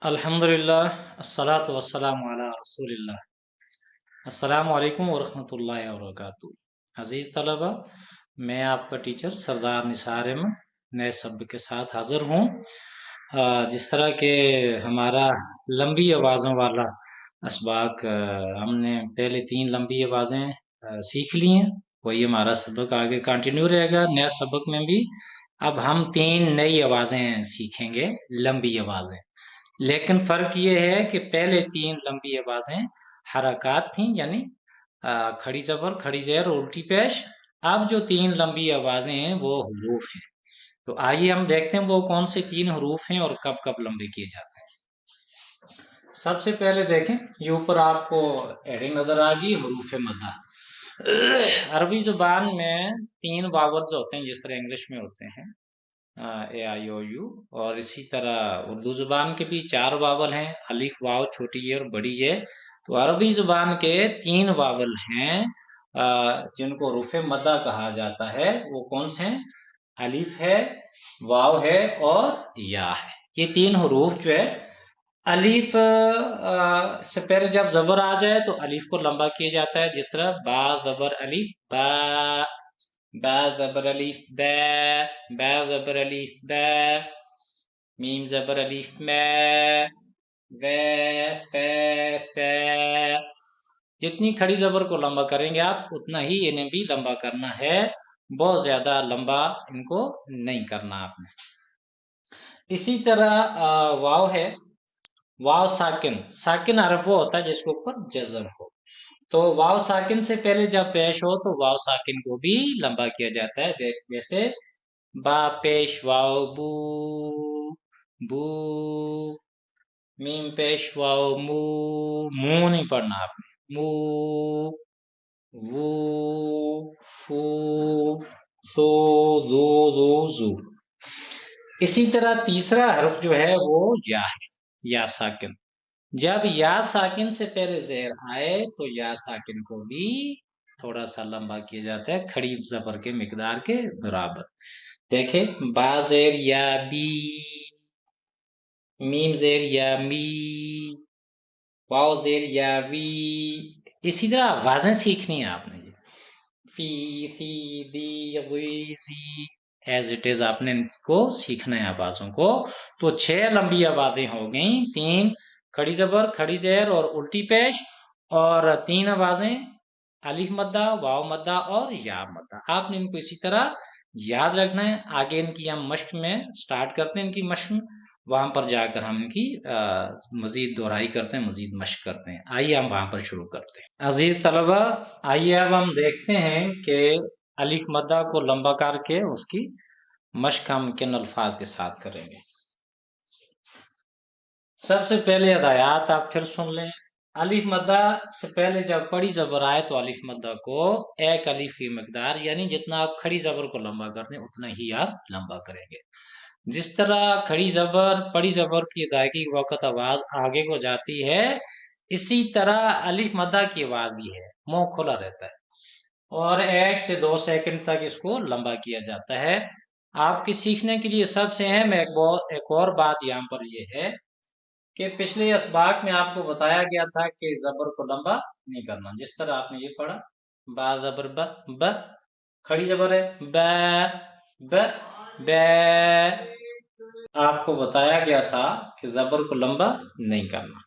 अल्हम्दुलिल्लाह अस्सलातु वस्सलामु अला रसूलिल्लाह। अस्सलामु अलैकुम वरहमतुल्लाहि वबरकातुहू। अज़ीज़ तलबा, मैं आपका टीचर सरदार निसार अहमद नए सबक के साथ हाज़िर हूँ। जिस तरह के हमारा लंबी आवाज़ों वाला असबाक हमने पहले 3 लंबी आवाज़ें सीख ली हैं, वही हमारा सबक आगे कंटिन्यू रहेगा। नए सबक में भी अब हम 3 नई आवाज़ें सीखेंगे, लंबी आवाज़ें। लेकिन फ़र्क ये है कि पहले 3 लंबी आवाज़ें हरकत थीं, यानी खड़ी ज़बर, खड़ी ज़ेर और उल्टी पेश। अब जो 3 लंबी आवाज़ें हैं वो हुरूफ हैं। तो आइए हम देखते हैं वो कौन से 3 हुरूफ हैं और कब-कब लंबे किए जाते हैं। सबसे पहले देखें, ये ऊपर आपको हेडिंग नज़र आ गई, हुरूफ मद्दा। अरबी ज़ुबान में 3 वावल जो होते हैं, जिस तरह इंग्लिश में होते हैं ए आई ओ यू, और इसी तरह उर्दू ज़ुबान के भी 4 वावल हैं, अलिफ वाव छोटी ये और बड़ी ये। तो अरबी ज़ुबान के 3 वावल हैं जिनको रूफ़ मद्दा कहा जाता है। वो कौन से हैं? अलिफ है, वाव है और या है। ये 3 हरूफ जो है, अलिफ से पहले जब ज़बर आ जाए तो अलिफ को लंबा किया जाता है, जिस तरह बा ज़बर अलिफ बा, बा ज़बर अलिफ बा, बा ज़बर अलिफ बा, मीम ज़बर अलिफ मै, वे फे फे। जितनी खड़ी ज़बर को लंबा करेंगे आप, उतना ही इन्हें भी लंबा करना है। बहुत ज़्यादा लंबा इनको नहीं करना आपने। इसी तरह वाव है, वाव साकिन। साकिन हरफ वो होता है जिसके ऊपर जज़म हो। तो वाव साकिन से पहले जब पेश हो तो वाव साकिन को भी लंबा किया जाता है। जैसे बा पेश वाव बू, बू। मीम पेश वाव मू, मू नहीं पढ़ना आपने। मू, वू, फू, सो, जो, जू। इसी तरह तीसरा हर्फ जो है वो या है, या साकिन। जब या साकिन से पहले ज़ेर आए तो या साकिन को भी थोड़ा सा लंबा किया जाता है, खड़ी ज़बर के मिकदार के बराबर। देखे, बा ज़ेर या बी, मीम ज़ेर या मी, वाव ज़ेर या वी। इसी तरह आवाज़ें सीखनी है आपने। फी, सी, दी, वी, सी, एज इट इज आपने इनको सीखना है आवाज़ों को। तो 6 लंबी आवाज़ें हो गई, 3 खड़ी ज़बर, खड़ी ज़ेर और उल्टी पेश, और 3 आवाज़ें अलिफ मद्दा, वाव मद्दा और या मद्दा। आपने इनको इसी तरह याद रखना है। आगे इनकी हम मश्क में स्टार्ट करते हैं, इनकी मश्क वहां पर जाकर हम इनकी मजीद दोहराई करते हैं, मजीद मश्क करते हैं। आइए हम वहां पर शुरू करते हैं। अजीज तलबा, आइए अब हम देखते हैं कि अलिफ मद्दा को लंबा करके उसकी मश्क हम किन अल्फाज के साथ करेंगे। सबसे पहले हदायत आप फिर सुन लें। अलिफ मद्दा से पहले जब बड़ी ज़बर आए तो अलिफ मद्दा को एक अलिफ की मकदार, यानी जितना आप खड़ी ज़बर को लंबा करते हैं उतना ही आप लंबा करेंगे। जिस तरह खड़ी ज़बर, बड़ी ज़बर की अदायगी के वक़्त आवाज़ आगे को जाती है, इसी तरह अलिफ मद्दा की आवाज़ भी है, मुंह खुला रहता है और 1 से 2 सेकंड तक इसको लंबा किया जाता है। आपके सीखने के लिए सबसे अहम एक और बात यहाँ पर ये है कि पिछले असबाक में आपको बताया गया था कि ज़बर को लंबा नहीं करना। जिस तरह आपने ये पढ़ा, बा ज़बर ब, ब खड़ी ज़बर है, ब, ब, ब। आपको बताया गया था कि ज़बर को लंबा नहीं करना,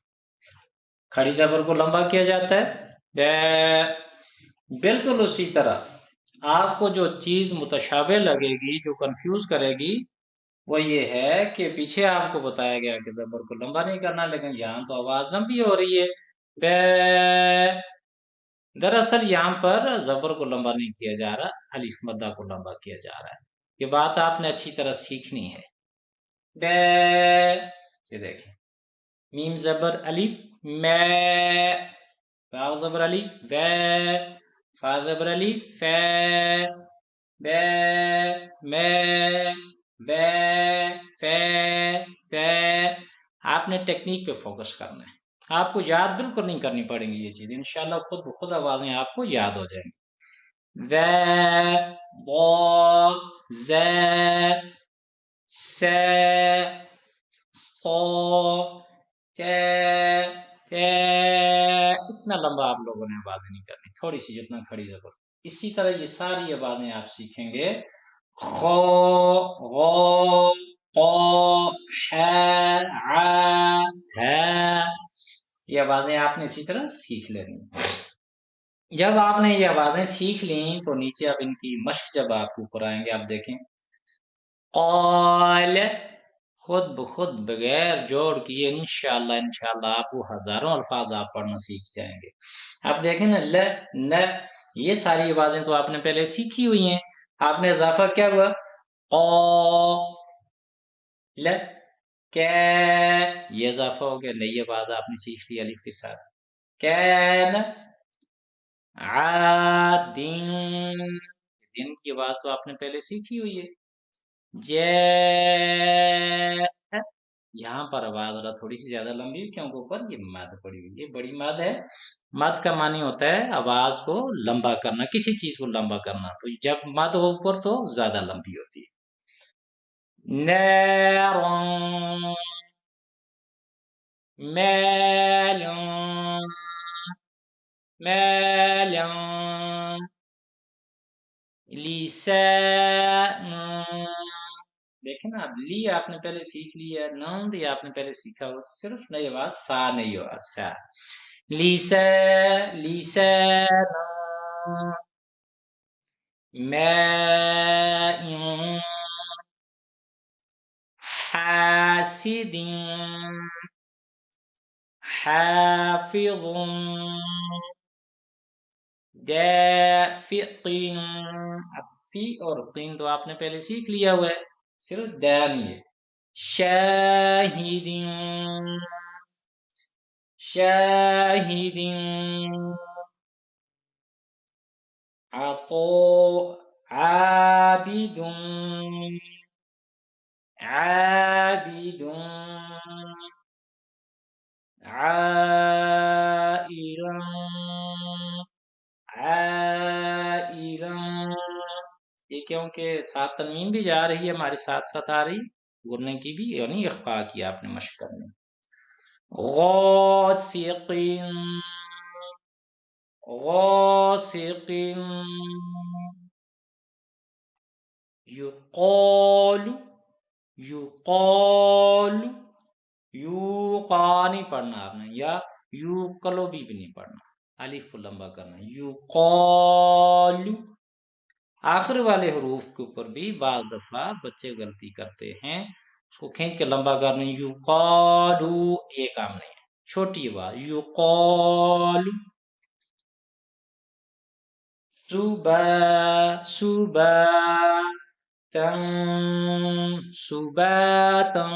खड़ी ज़बर को लंबा किया जाता है, ब। बिल्कुल उसी तरह आपको जो चीज़ मुतशाबे लगेगी, जो कंफ्यूज करेगी, वो ये है कि पीछे आपको बताया गया कि ज़बर को लंबा नहीं करना, लेकिन यहाँ तो आवाज़ लंबी हो रही है, बे। दरअसल यहाँ पर ज़बर को लंबा नहीं किया जा रहा, अलिफ मद्दा को लंबा किया जा रहा है। ये बात आपने अच्छी तरह सीखनी है। बे, ये देखें, मीम ज़बर अलिफ मैं, वाव ज़बर अलिफ वे, फा ज़बर अलिफ फे, बे, मैं, वे, फे, फे। आपने टेक्निक पे फोकस करना है। आपको याद बिल्कुल नहीं करनी पड़ेंगी ये चीज़, इंशाल्लाह खुद ब खुद आवाज़ें आपको याद हो जाएंगी। वे, वो, जे, से, सो, تے تے اتنا لمبا آپ لوگوں نے آوازیں نہیں کرنی، تھوڑی سی جتنا کھڑی زبر. اسی طرح یہ ساری آوازیں آپ سیکھیں گے. خو غو قو ح ع ح، یہ آوازیں آپ نے اسی طرح سیکھ لینی. جب آپ نے یہ آوازیں سیکھ لیں تو نیچے اب ان کی مشق جب آپ کے اوپر آئیں گے آپ دیکھیں. قال، خود بخود بغیر جوڑ کیے انشاءاللہ آپ کو ہزاروں الفاظ آپ پڑھنا سیکھ جائیں گے. آپ دیکھیں نا ل ن، یہ ساری آوازیں تو آپ نے پہلے سیکھی ہوئی ہیں. آپ نے اضافہ کیا ہوا؟ قو ل کہ، یہ اضافہ ہو گیا. نئی آواز آپ نے سیکھ لی الف کے ساتھ. کین عادین، دن کی آواز تو آپ نے پہلے سیکھی ہوئی ہے. جے، یہاں پر آواز ذرا تھوڑی سی زیادہ لمبی ہے کیونکہ اوپر یہ مد پڑی ہوئی ہے. یہ بڑی مد ہے. مد کا معنی ہوتا ہے آواز کو لمبا کرنا، کسی چیز کو لمبا کرنا. تو جب مد ہو اوپر تو زیادہ لمبی ہوتی ہے. نیرون، میلون، میلون، لیسان، دیکھیں نا اب لی آپ نے پہلے سیکھ لی ہے، نون بھی آپ نے پہلے سیکھا ہو، صرف نئی آواز سا نہیں ہوا سا. لیسا لیسان، ماء، حاسد، حافظ، دافق. اب فی اور قین تو آپ نے پہلے سیکھ لیا ہوا ہے، صرف دا نہیں ہے. شاہد، شاہد، عطو، عابد، عابد، عائل، عائل. یہ کیونکہ ساتھ تنوین بھی جا رہی ہے ہمارے ساتھ ساتھ آ رہی، گرنے کی بھی یعنی اخفا کی آپ نے مشق کرنی. غاسق، غاسق، یقال، یقال، یوقا نہیں پڑھنا آپ نے، یا یوقلو بھی نہیں پڑھنا، الف کو لمبا کرنا. یقال. آخر والے حروف کے اوپر بھی بعض دفعہ بچے غلطی کرتے ہیں، اس کو کھینچ کے لمبا کرنا. یقالو یہ کام نہیں ہے، چھوٹی آواز یقال. صبح، صبح، تن، صباتا.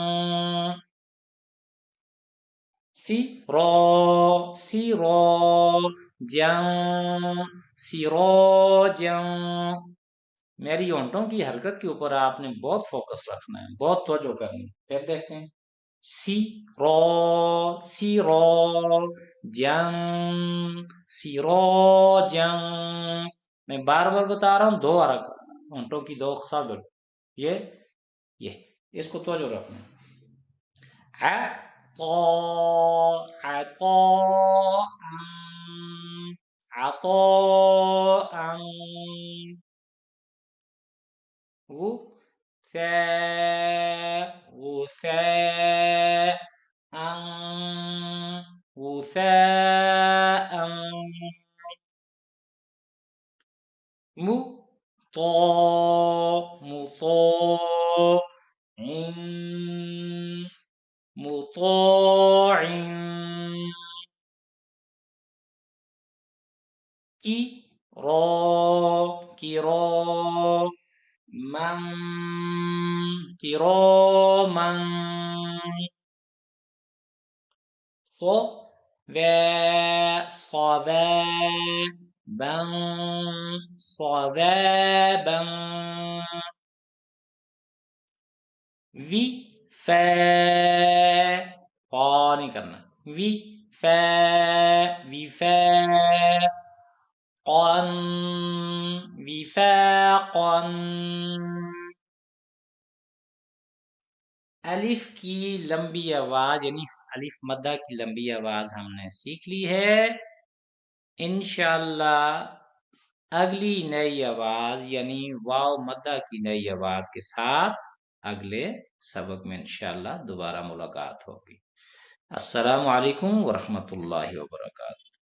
سرا، سرا، جن، سراجا. میری اونٹوں کی حرکت کے اوپر آپ نے بہت فوکس رکھنا ہے، بہت توجہ کرنی ہے. پھر دیکھتے ہیں. سی را، سی را، جن، سراجن. میں بار بار بتا رہا ہوں، دو حرکت اونٹوں کی، دو خبر، یہ اس کو توجہ رکھنا. عطا، عطاء، عطاء. غثاء، غثاء، غثاء. مطاع، مطاع، مطاع. كرا، كرا، من، كراما. صبا، صبابا، صبابا. وفاء، قا نہیں کرنا، وفاء، وفاء. قن، وفاقا. الف کی لمبی آواز یعنی الف مدہ کی لمبی آواز ہم نے سیکھ لی ہے۔ انشاءاللہ اگلی نئی آواز یعنی واو مدہ کی نئی آواز کے ساتھ اگلے سبق میں انشاءاللہ دوبارہ ملاقات ہوگی۔ السلام علیکم ورحمۃ اللہ وبرکاتہ۔